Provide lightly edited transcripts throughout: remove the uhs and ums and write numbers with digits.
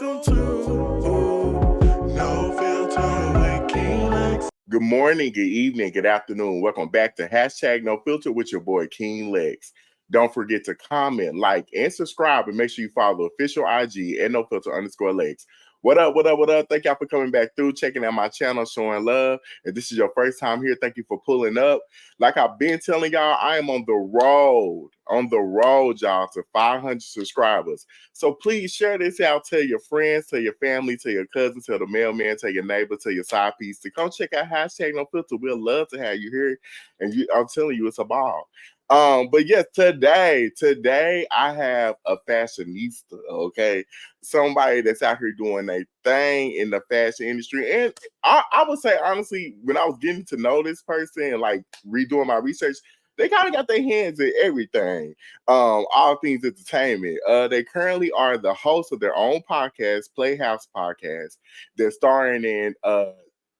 Welcome to No Filter with King Lex. Good morning, good evening, good afternoon. Welcome back to hashtag No Filter with your boy King Lex. Don't forget to comment, like, and subscribe, and make sure you follow the official IG at No Filter _ Lex. What up, what up, what up? Thank y'all for coming back through, checking out my channel, showing love. If this is your first time here, thank you for pulling up. Like I've been telling y'all, I am on the road, y'all, to 500 subscribers. So please share this out. Tell your friends, tell your family, tell your cousins, tell the mailman, tell your neighbor, tell your side piece to come check out hashtag No Filter. We'll love to have you here. And I'm telling you, it's a ball. But yes, today I have a fashionista, okay? Somebody that's out here doing a thing in the fashion industry. And I would say, honestly, when I was getting to know this person and like redoing my research, they kind of got their hands in everything, all things entertainment. They currently are the host of their own podcast, Playhouse Podcast. They're starring in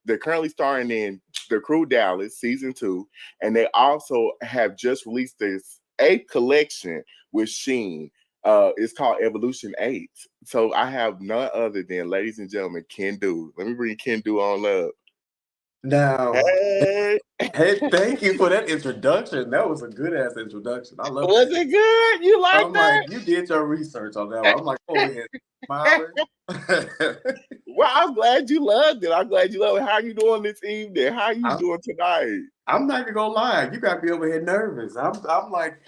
they're currently starring in The Crew Dallas season 2, and they also have just released this 8th collection with Sheen. It's called Evolution 8. So I have none other than, ladies and gentlemen, Kendu. Let me bring Kendu on up. Now, Hey, hey, thank you for that introduction. That was a good ass introduction. I love was that. it good? You like I'm that? like, you did your research on that one. I'm like, over here smiling. Well, I'm glad you loved it. I'm glad you loved it. How you doing this evening? How you I'm, doing tonight? I'm not even gonna lie. You got me over here nervous. I'm like,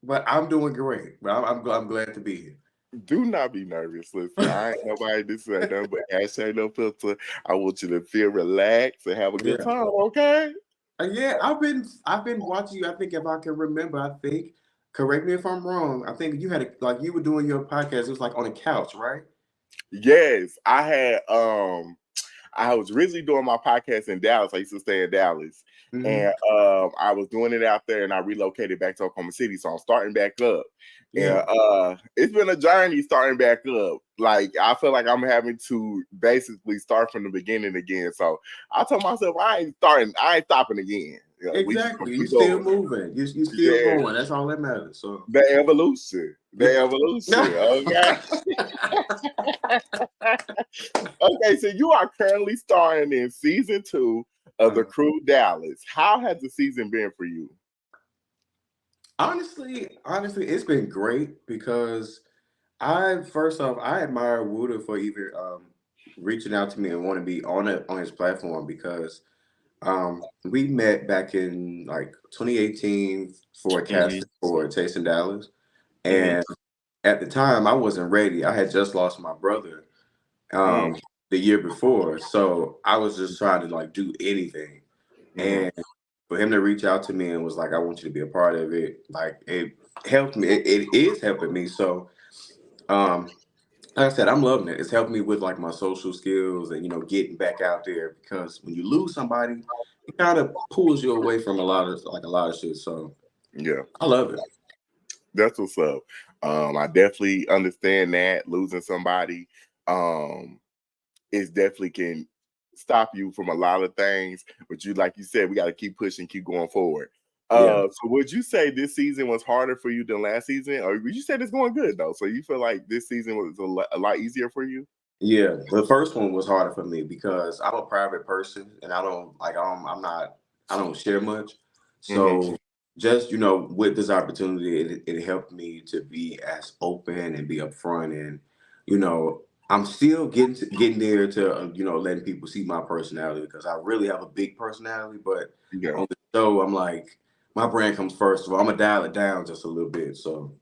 but I'm doing great. But I'm glad to be here. Do not be nervous. Listen, I ain't nobody to say nothing but hashtag No Filter. I want you to feel relaxed and have a good Yeah. time, okay? Yeah, I've been watching you. I think if I can remember, I think, correct me if I'm wrong. I think you had like you were doing your podcast. It was like on a couch, right? Yes, I was originally doing my podcast in Dallas. I used to stay in Dallas. Mm-hmm. And I was doing it out there and I relocated back to Oklahoma City. So I'm starting back up. And Yeah. it's been a journey starting back up. Like I feel like I'm having to basically start from the beginning again. So I told myself I ain't stopping again. Yeah, we just gonna Exactly. You keep still going. moving. You still Yeah. going. That's all that matters. So The evolution. yeah. The evolution. Okay. Okay, so you are currently starring in season 2 of The Crew Dallas. How has the season been for you? honestly, it's been great because I first off I admire Wooder for even reaching out to me and want to be on it on his platform because we met back in like 2018 for a Hmm. casting for Taste in Dallas, Hmm. and at the time I wasn't ready. I had just lost my brother Hmm. the year before, so I was just trying to like do anything. Hmm. And for him to reach out to me and was like, "I want you to be a part of it," like it helped me. It is helping me. So, um, like I said, I'm loving it. It's helping me with like my social skills and getting back out there because when you lose somebody, it kind of pulls you away from a lot of shit. So Yeah, I love it. that's what's up. I definitely understand that losing somebody is definitely can stop you from a lot of things. But like you said, we got to keep pushing, keep going forward. Yeah. So would you say this season was harder for you than last season, or would you say it's going good though? So you feel like this season was a lot easier for you? Yeah, the first one was harder for me because I'm a private person and I don't like I don't share much. Hmm. So just with this opportunity, it helped me to be as open and be upfront and you know I'm still getting there to letting people see my personality because I really have a big personality, but Yeah. on the show I'm like my brand comes first, so I'm gonna dial it down just a little bit. So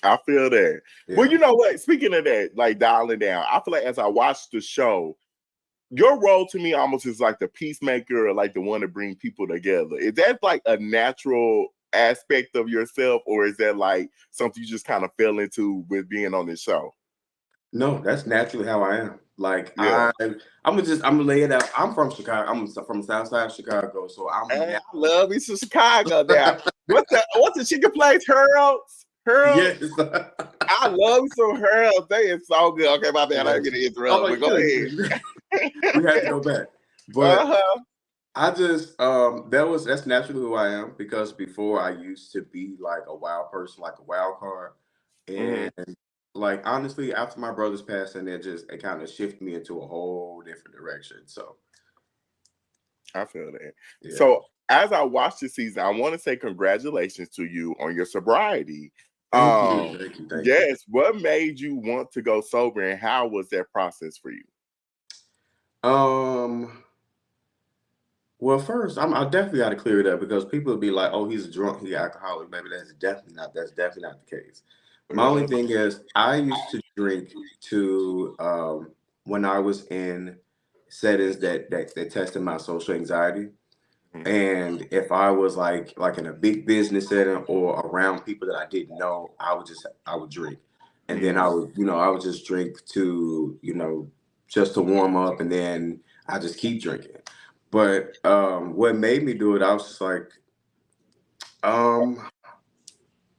I feel that. Well, yeah. you know what? Speaking of that, like dialing down, I feel like as I watch the show, your role to me almost is like the peacemaker or like the one to bring people together. Is that like a natural aspect of yourself, or is that like something you just kind of fell into with being on this show? No, that's naturally how I am. Like Yeah. I'm gonna lay it out. I'm from Chicago. I'm from the South Side of Chicago, so Hey, I love me some Chicago now. What's the chicken place? Hurls? Hurls? yes, I love some Hurls. They is so good. Okay, my bad. I didn't yes. get to Oh, interrupt, but like go we had to ahead. go back, but Uh-huh. I just that's naturally who I am because before I used to be like a wild person, like a wild card, Hmm. and like honestly, after my brother's passing, it kind of shifted me into a whole different direction. So I feel that. yeah. So as I watch the season, I want to say congratulations to you on your sobriety. Thank you, thank you, thank you. Yes, what made you want to go sober and how was that process for you? Um, well, first, I definitely got to clear it up because people would be like, "Oh, he's a drunk, he's alcoholic." Baby, that's definitely not the case. My only Yeah. thing is, I used to drink to when I was in settings that tested my social anxiety. Mhm. And if I was like in a big business setting or around people that I didn't know, I would drink. And then Mhm. I would just drink to, just to warm up and then I just keep drinking. But what made me do it, I was just like, um,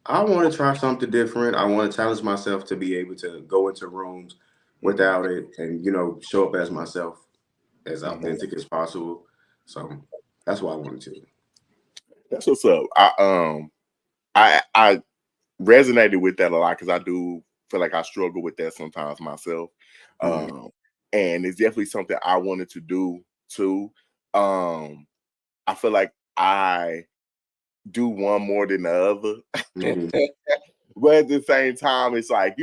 I want to try something different. I want to challenge myself to be able to go into rooms Mhm. without it and, show up as myself, as Mhm. authentic as possible. So that's why I wanted to. That's what's up. I resonated with that a lot because I do feel like I struggle with that sometimes myself. Mhm. Um, and it's definitely something I wanted to do too. Um, I feel like I do one more than the other. Mhm. But at the same time, it's like,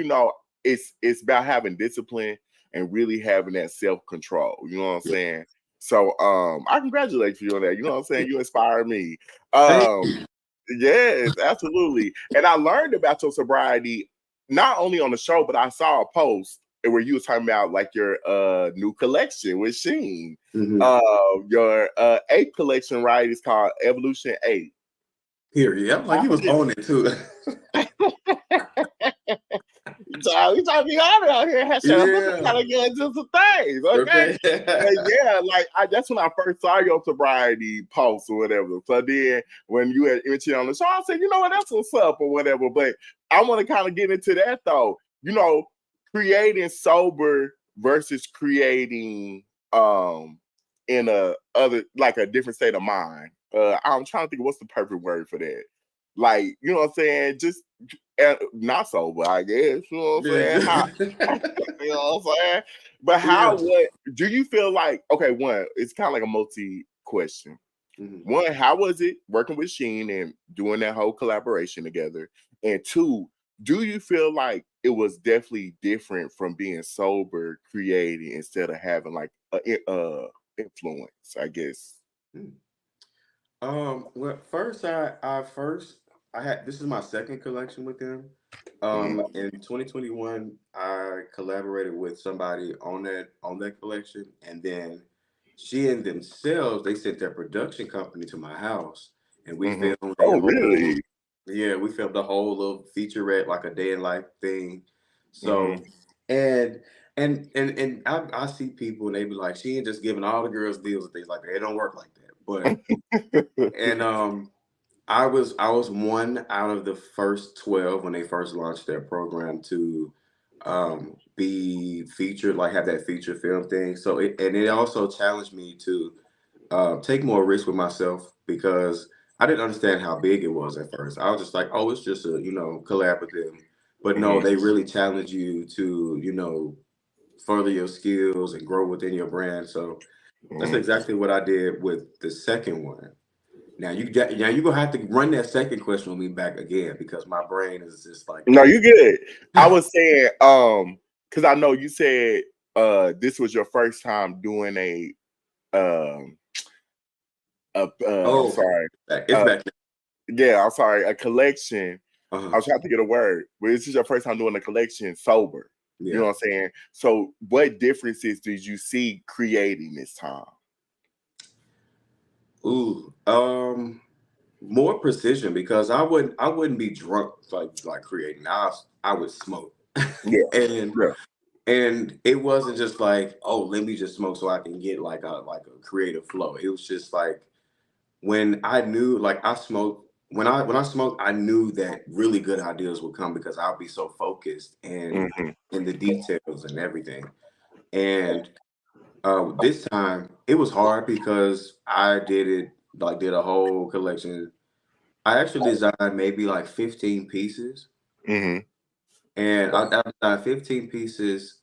it's about having discipline and really having that self-control. You know what I'm Yeah. saying? So I congratulate you on that. You know what I'm saying? You inspire me. Thank Um, you. yes, absolutely. And I learned about your sobriety not only on the show, but I saw a post where you was talking about like your new collection with Sheen. Mhm. Your eighth collection, right? It's called Evolution 8. Period. I'm like, he was on it too. Child, we trying to be honest out here. Hashtag sister Yeah. gotta get into some things, okay? Okay. But yeah, like that's when I first saw your sobriety post or whatever. So then when you had mentioned on the show, I said, you know what, that's what's up or whatever. But I want to kind of get into that though. Creating sober versus creating in a other like a different state of mind. I'm trying to think of what's the perfect word for that. Like, you know what I'm saying? Just not sober, I guess. You know what I'm saying? How you know what I'm saying? But Yeah. what do you feel like? Okay, one, it's kind of like a multi question. Mhm. One, how was it working with Sheen and doing that whole collaboration together? And two, do you feel like it was definitely different from being sober, creating instead of having like a influence? I guess. Mm. Well, first I had this is my second collection with them. Mm-hmm. In 2021, I collaborated with somebody on that collection, and then she and themselves they sent their production company to my house, and we Mm-hmm. filmed a Oh, whole really? yeah, we filmed a whole little featurette, like a day in life thing. Mm-hmm. So, and and I see people and they be like, she ain't just giving all the girls deals and things like that. It don't work like that. But and I was one out of the first 12 when they first launched their program to be featured, like have that feature film thing. So it also challenged me to take more risk with myself because I didn't understand how big it was at first. I was just like, oh, it's just a collab with them. But no, Mm-hmm. they really challenge you to further your skills and grow within your brand. So that's Mm-hmm. exactly what I did with the second one. Now you're gonna have to run that second question with me back again because my brain is just like No, you good. I was saying, because I know you said this was your first time doing um I'm oh, sorry. it's Uh back. yeah, I'm sorry, a collection. I Uh-huh. was trying to get a word, but this is your first time doing a collection sober. You Yeah. know what I'm saying? So what differences did you see creating this time? Ooh. More precision because I wouldn't be drunk like creating. I would smoke. Yeah, and yeah. and it wasn't just like, oh, let me just smoke so I can get like a creative flow. It was just like when I knew like I smoked when I smoked, I knew that really good ideas would come because I'll be so focused Hmm. in the details and everything. And this time it was hard because I did a whole collection. I actually designed maybe like 15 pieces, Hmm. And I done 15 pieces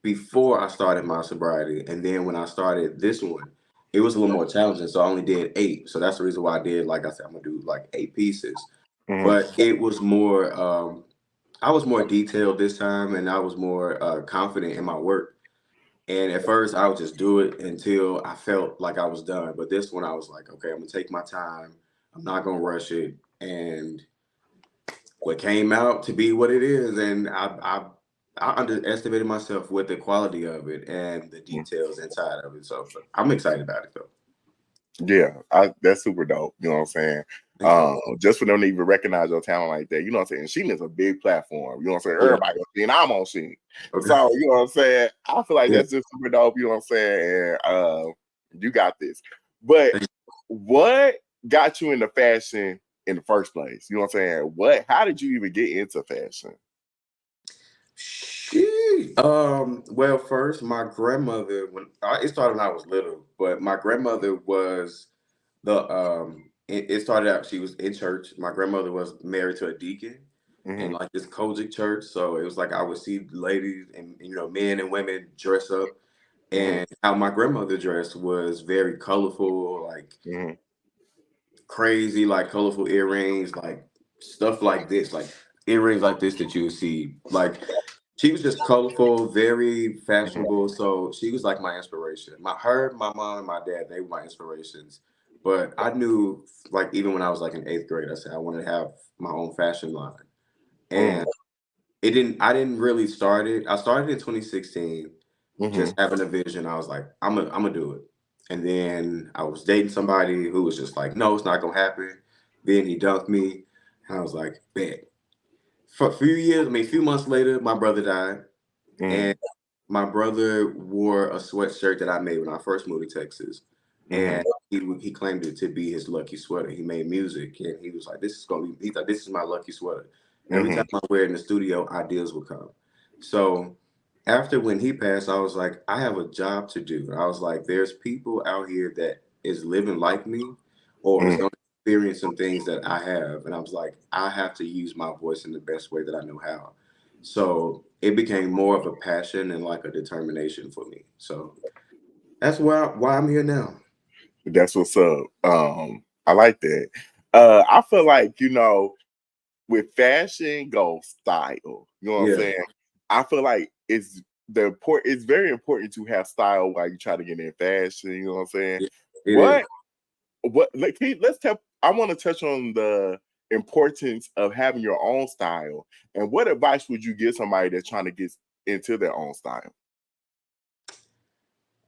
before I started my sobriety. And then when I started this one, it was a little more challenging. So I only did 8. So that's the reason why I did, like I said, I'm gonna do like 8 pieces. Mhm. But it was more I was more detailed this time, and I was more confident in my work. And at first I would just do it until I felt like I was done. But this one I was like, okay, I'm gonna take my time. I'm not gonna rush it. And what came out to be what it is, and I underestimated myself with the quality of it and the details inside of it. So I'm excited about it though. Yeah, that's super dope. You know what I'm saying? Thank you. Just for them to even recognize your talent like that, you know what I'm saying? Sheen is a big platform. You know what I'm saying? Yeah. Everybody on Sheen, I'm on Sheen. Okay. So, you know what I'm saying? I feel like Yeah. that's just super dope. You know what I'm saying? And you got this. But Thank what got you into fashion in the first place? You know what I'm saying? How did you even get into fashion? Well, first, my grandmother, it started when I was little, but my grandmother was it started out, she was in church. My grandmother was married to a deacon in Mm-hmm. like this Kojic church. So it was like I would see ladies and, men and women dress up. Mm-hmm. And how my grandmother dressed was very colorful, like Mm-hmm. crazy, like colorful earrings, like stuff like this, like earrings like this that you would see. Like she was just colorful, very fashionable. So she was like my inspiration. My mom, and my dad, they were my inspirations. But I knew, like even when I was like in 8th grade, I said I wanted to have my own fashion line. Mm-hmm. And it didn't. I didn't really start it. I started in 2016, Mm-hmm. just having a vision. I was like, I'm gonna do it. And then I was dating somebody who was just like, no, it's not gonna happen. Then he dumped me. And I was like, bet. For a few years, a few months later, my brother died. Mm-hmm. And my brother wore a sweatshirt that I made when I first moved to Texas. Mm-hmm. And he claimed it to be his lucky sweater. He made music and he was like, he thought this is my lucky sweater. Every Mm-hmm. time I wear it in the studio, ideas would come. So after when he passed, I was like, I have a job to do. I was like, there's people out here that is living like me or is Mm-hmm. going to experience some things that I have. And I was like, I have to use my voice in the best way that I know how. So it became more of a passion and like a determination for me. So that's why I'm here now. That's what's up. I like that. I feel like, with fashion goes style. You know what I'm Yeah, saying? I feel like it's very important to have style while you try to get in fashion. You know what I'm saying? yeah, it is. What let's tell. I want to touch on the importance of having your own style, and what advice would you give somebody that's trying to get into their own style?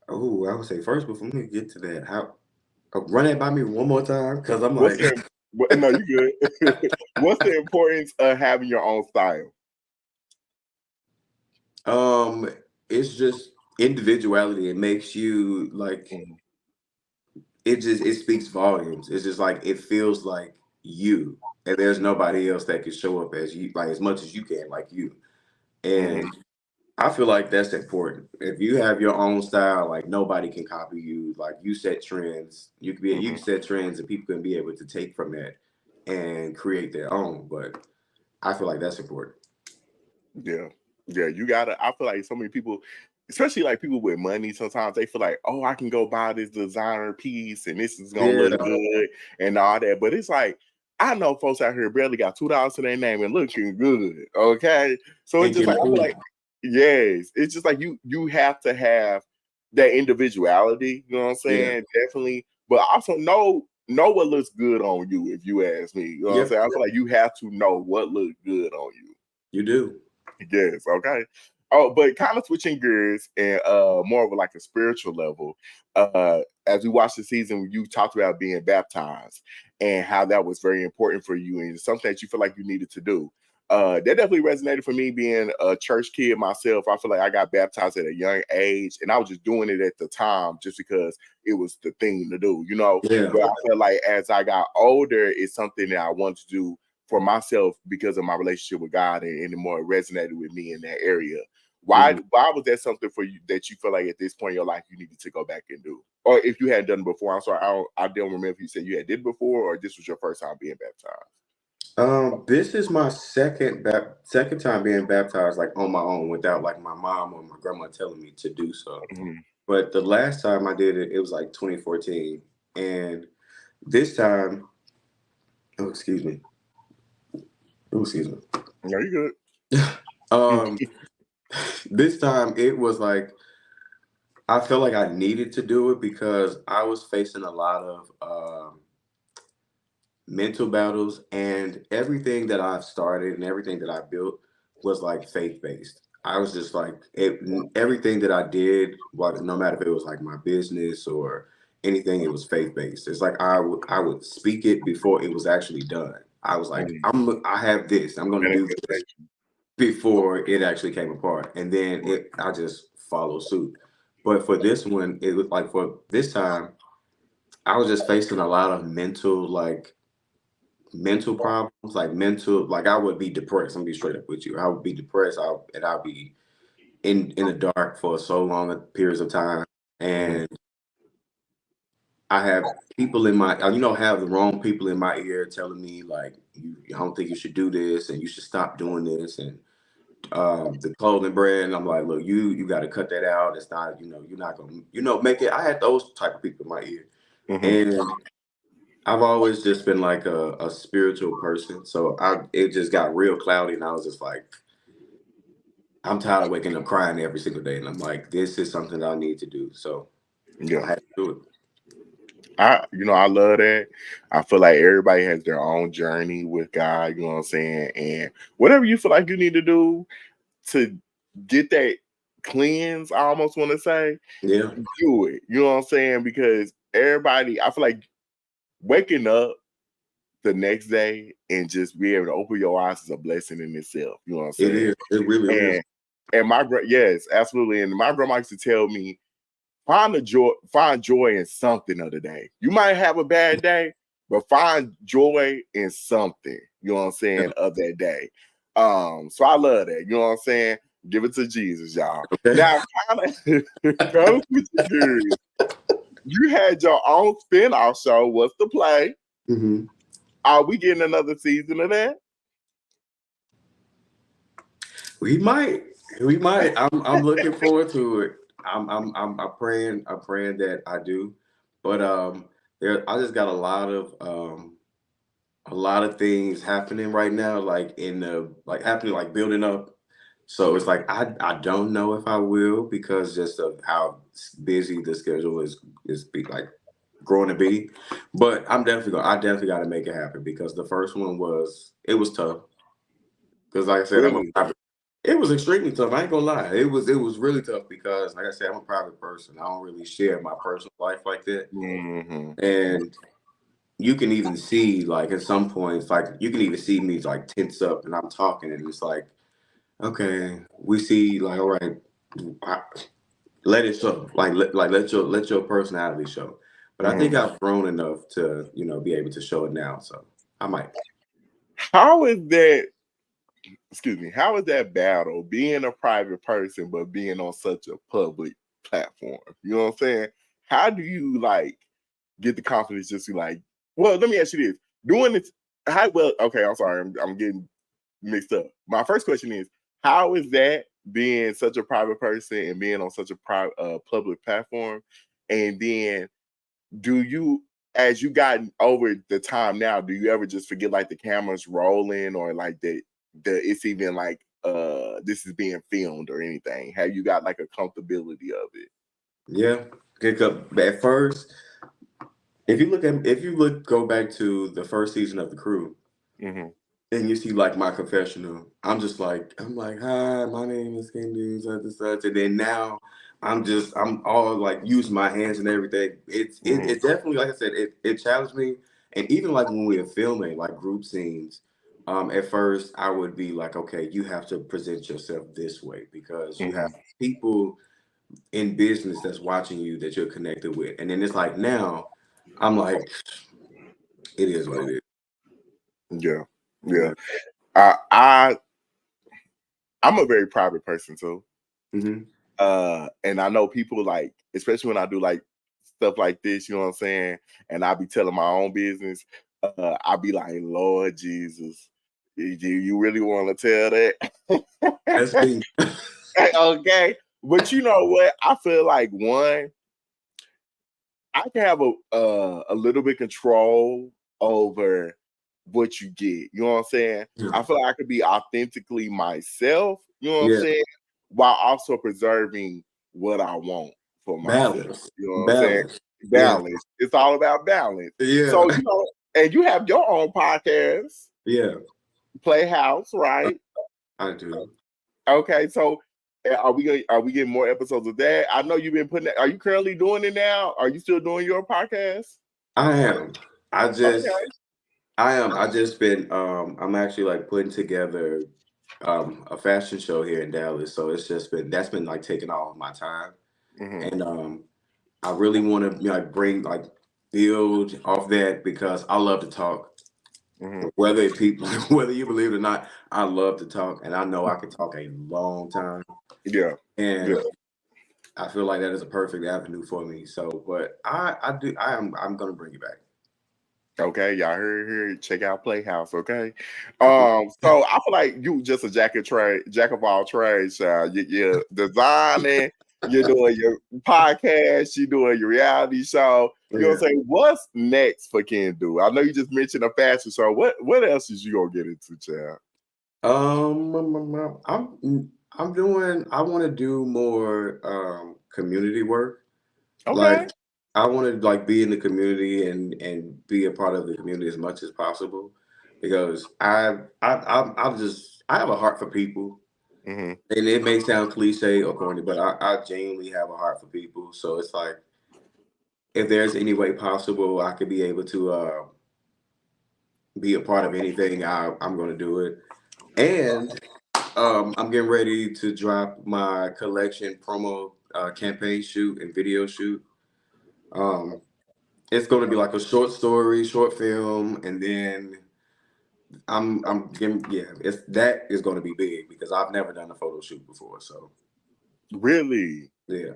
Oh, I would say first before we get to that, how run that by me one more time because I'm What's like, the no, you good. What's the importance of having your own style? um, it's just individuality. It makes you like Mhm, it speaks volumes. It's just like it feels like you, and there's nobody else that can show up as you, like as much as you can, like you. mhm, And I feel like that's important. If you have your own style, like nobody can copy you. Like you set trends, you mhm. can set trends, and people can be able to take from that and create their own. But I feel like that's important. Yeah. Yeah, you gotta I feel like so many people, especially like people with money, sometimes they feel like, oh, I can go buy this designer piece and this is gonna look Yeah, good and all that. But it's like I know folks out here barely got $2 to their name and looking good. Okay. So it's and just can like I feel like move. yes, it's just like you have to have that individuality, you know what I'm Yeah, saying? Definitely. But also know what looks good on you, if you ask me. You know what I'm yeah, saying? I feel like you have to know what looks good on you. you do. Yes, okay. Oh, but kind of switching gears and more of like a spiritual level. As we watched the season, you talked about being baptized and how that was very important for you and something that you feel like you needed to do. That definitely resonated for me being a church kid myself. I feel like I got baptized at a young age and I was just doing it at the time just because it was the thing to do, you know. Yeah. But I feel like as I got older, it's something that I want to do for myself because of my relationship with God and the more it resonated with me in that area. Why Mhm. why was that something for you that you feel like at this point in your life you needed to go back and do? Or if you hadn't done it before, I'm sorry, I don't remember if you said you had did it before or this was your first time being baptized. This is my second time being baptized like on my own without like my mom or my grandma telling me to do so. Mhm. But the last time I did it, it was like 2014, and this time, oh excuse me, oh excuse me, No, you um, good. this time it was like I felt like I needed to do it because I was facing a lot of mental battles, and everything that I've started and everything that I built was like faith based. I was just like everything that I did, what no matter if it was like my business or anything, it was faith based. It's like I would speak it before it was actually done. I was like, Mhm. I have this, I'm gonna do this Manifestation. before it actually came apart, and then I just follow suit. But for this one, it was like for this time, I was just facing a lot of mental problems, like mental, like I would be depressed. I'm gonna be straight up with you. I would be depressed. I'll be in the dark for so long periods of time, Mhm. and I have people in my, have the wrong people in my ear telling me like, I don't think you should do this, and you should stop doing this, and the clothing brand. I'm like, look, you got to cut that out. It's not, you're not gonna, make it. I had those type of people in my ear, Mhm. and I've always just been like a spiritual person. So it just got real cloudy, and I was just like, I'm tired of waking up crying every single day. And I'm like, this is something that I need to do. So Yeah. I had to do it. I love that. I feel like everybody has their own journey with God, you know what I'm saying? And whatever you feel like you need to do to get that cleanse, I almost want to say, Yeah, do it. You know what I'm saying? Because everybody, I feel like waking up the next day and just be able to open your eyes is a blessing in itself. You know what I'm it saying? is. It really is. And yes, absolutely. And my grandma used to tell me, find joy in something of the day. You might have a bad day, but find joy in something, you know what I'm Yeah. saying, of that day. So I love that. You know what I'm saying? Give it to Jesus, y'all. Okay. Now, kind of switching gears. You had your own spin-off show. What's the play? hmm Are we getting another season of that? We might. We might. I'm looking forward to it. I'm praying that I do. But I just got a lot of things happening right now, like in the like happening, like building up. So it's like I don't know if I will because just of how busy the schedule like growing to be. But I definitely got to make it happen because the first one it was tough because like I said Really? it was extremely tough. I ain't gonna lie, it was really tough because like I said, I'm a private person. I don't really share my personal life like that, Mm-hmm. and you can even see like at some points, like you can even see me like tense up and I'm talking and it's like, okay, we see like, all right, I, let it show, like let your personality show. But I think Mm-hmm. I've grown enough to be able to show it now. So I might. How is that? Excuse me. How is that battle being a private person but being on such a public platform? You know what I'm saying? How do you like get the confidence just to like? Well, let me ask you this: doing this, how well? Okay, I'm sorry, I'm getting mixed up. My first question is: how is that being such a private person and being on such a private public platform? And then, do you, as you gotten over the time now, do you ever just forget like the camera's rolling or like the it's even like this is being filmed or anything? Have you got like a comfortability of it? Yeah, because at first, if you go back to the first season of The Crew, Mm-hmm. and you see like my confessional, I'm like, hi, my name is Kendu, such and such. And then now I'm all like using my hands and everything. It definitely, like I said, it challenged me. And even like when we were filming like group scenes, at first I would be like, okay, you have to present yourself this way because you have Mm-hmm. people in business that's watching you that you're connected with. And then it's like now I'm like, it is what it is. Yeah, yeah. Yeah. I, I I'm a very private person too. hmm And I know people like, especially when I do like stuff like this, you know what I'm saying? And I be telling my own business. I'll be like, Lord Jesus, do you really want to tell that? That's me. Okay. But you know what? I feel like one, I can have a little bit control over what you get. You know what I'm saying? Yeah. I feel like I could be authentically myself, you know what I'm Yeah. saying? While also preserving what I want for myself. Balance. You know what I'm saying? Balance. Yeah. Balance. It's all about balance. Yeah. So, you know, and you have your own podcast, Yeah. Playhouse, right? I do. Okay, so are we getting more episodes of that? I know you've been putting that. Are you currently doing it now? Are you still doing your podcast? I am. I just Okay. I am. I just been I'm actually like putting together a fashion show here in Dallas. So it's just been that's been like taking all of my time. Mm-hmm. And I really want to like bring like build off that because I love to talk. Mm-hmm. Whether people whether you believe it or not, I love to talk and I know I can talk a long time. Yeah. And Yeah. I feel like that is a perfect avenue for me. So but I'm gonna bring it back. Okay, y'all heard here. Check out Playhouse, okay? I will. So I feel like you just a jack of all trades, child. You're designing, you're doing your podcast, you're doing your reality show. You know what I'm Yeah. saying? What's next for Kendu? I know you just mentioned a fashion show. What else is you gonna get into, child? I'm doing. I want to do more community work. Okay. Like I want to like be in the community and be a part of the community as much as possible, because I have a heart for people, Mm-hmm. and it may sound cliche or corny, but I genuinely have a heart for people. So it's like if there's any way possible I could be able to be a part of anything, I'm going to do it. And I'm getting ready to drop my collection promo campaign shoot and video shoot. Um, it's going to be like a short story, short film, and then I'm getting, yeah, it's that is going to be big because I've never done a photo shoot before. So Really? yeah,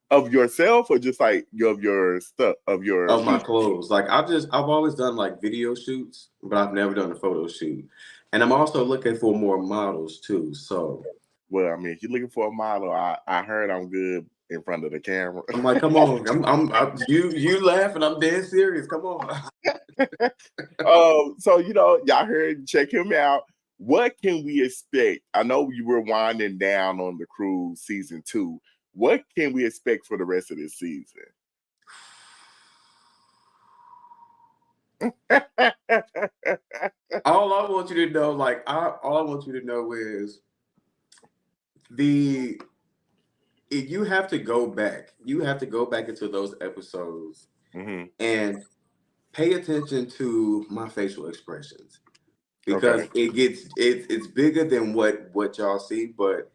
Of yourself or just like of your stuff of your of my people? clothes, like I've always done like video shoots, but I've never done a photo shoot, and I'm also looking for more models too. So Well, I mean, if you're looking for a model, I heard I'm good in front of the camera. I'm like, come on, you laughing? I'm dead serious. Come on. So you know, y'all heard, check him out. What can we expect? I know you were winding down on the cruise season 2. What can we expect for the rest of this season? All I want you to know, like, all I want you to know is the you have to go back. You have to go back into those episodes Hmm. and pay attention to my facial expressions because Okay. it's bigger than what y'all see, but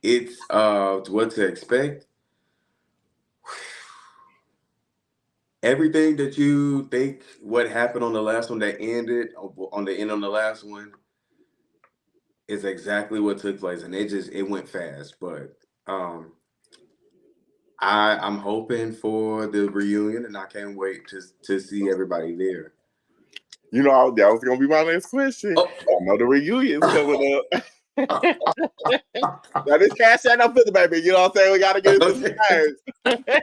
it's what to expect. Everything that you think what happened on the last one that ended on the end on the last one is exactly what took place, and it went fast. But um, I'm hoping for the reunion, and I can't wait to see everybody there. You know, that was gonna be my next question. Oh, I know the reunion's coming up. uh, Now this cash out up for the baby. You know what I'm saying? We gotta get into some okay. things.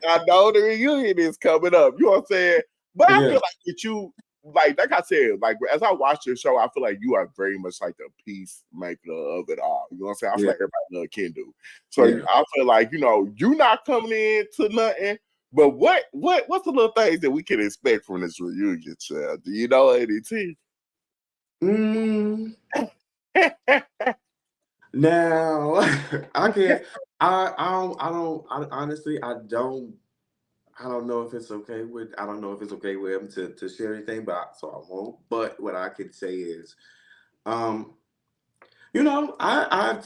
I know the reunion is coming up. You know what I'm saying? But I feel Yeah, like with you, like I said, like as I watch your show, I feel like you are very much like the peacemaker of it all. You know what I'm saying? I feel yeah, like everybody love Kendu. So yeah. I feel like, you know, you not coming into nothing. But what's the little things that we can expect from this reunion, child? Do you know anything? Mm, now I can't. Honestly, I don't know if it's okay with. I don't know if it's okay with him to share anything, so I won't. But what I can say is, um, you know, I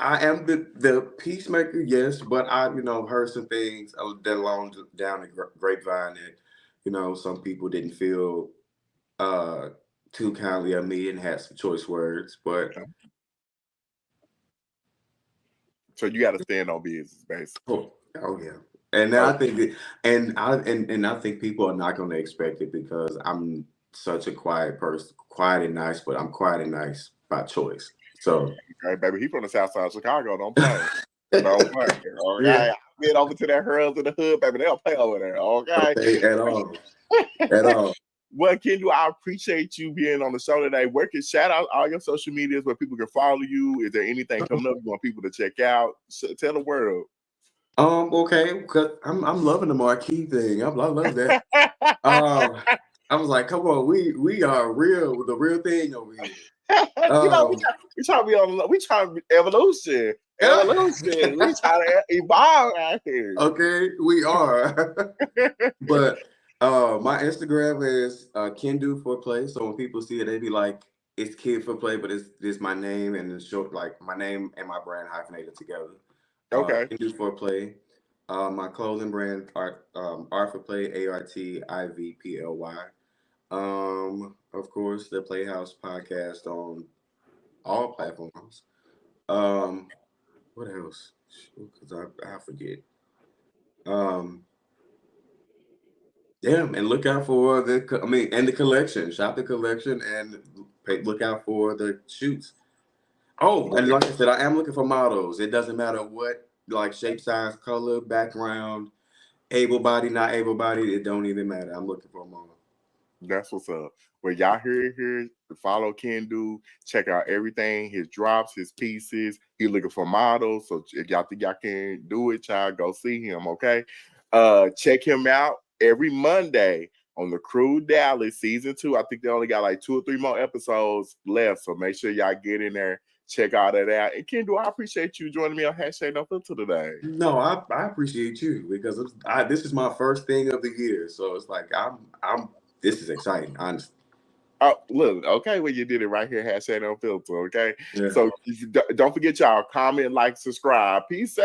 am the peacemaker, yes, but I heard some things that along down the grapevine that some people didn't feel uh too kindly of me and had some choice words, but So you got to stand on business, basically. oh yeah. And I think that, and I think people are not going to expect it because I'm such a quiet person, quiet and nice, but I'm quiet and nice by choice. So, Okay, baby, he from the south side of Chicago. Don't play. Don't play. Okay, yeah, I've been over to that Hurls in the hood, baby. They don't play over there. Okay. okay, at all, at all. Well, Kendu, I appreciate you being on the show today. Where can shout out all your social medias where people can follow you? Is there anything coming up you want people to check out? Tell the world. Okay, because I'm loving the marquee thing. I love that. I was like, come on, we are real, the real thing over here. You know, we try to be on. We try to be evolution. Evolution. We try to evolve out here. Okay, we are. But my Instagram is Kendu for Play. So when people see it, they be like, it's Kid for Play, but it's my name and it's short, like my name and my brand hyphenated together. Okay. Kendu for Play. My clothing brand Art for Play, ARTIVPLY. Of course, the Playhouse podcast on all platforms. What else? Because I forget. Yeah, and look out for and the collection. Shop the collection and look out for the shoots. Oh, and like I said, I am looking for models. It doesn't matter what, like shape, size, color, background, able body, not able body. It don't even matter. I'm looking for a model. That's what's up. Well, y'all here, follow Kendu, check out everything, his drops, his pieces. He looking for models. So if y'all think y'all can do it, child, go see him, okay? Check him out every Monday on the Crew Dallas season 2. I think they only got like 2 or 3 more episodes left. So make sure y'all get in there, check all that out. And Kendu, I appreciate you joining me on #NoFilter today. No, I appreciate you because this is my first thing of the year. So it's like this is exciting, honestly. Oh, look, okay, well, you did it right here, #NoFilter, okay? Yeah. So don't forget, y'all, comment, like, subscribe. Peace out.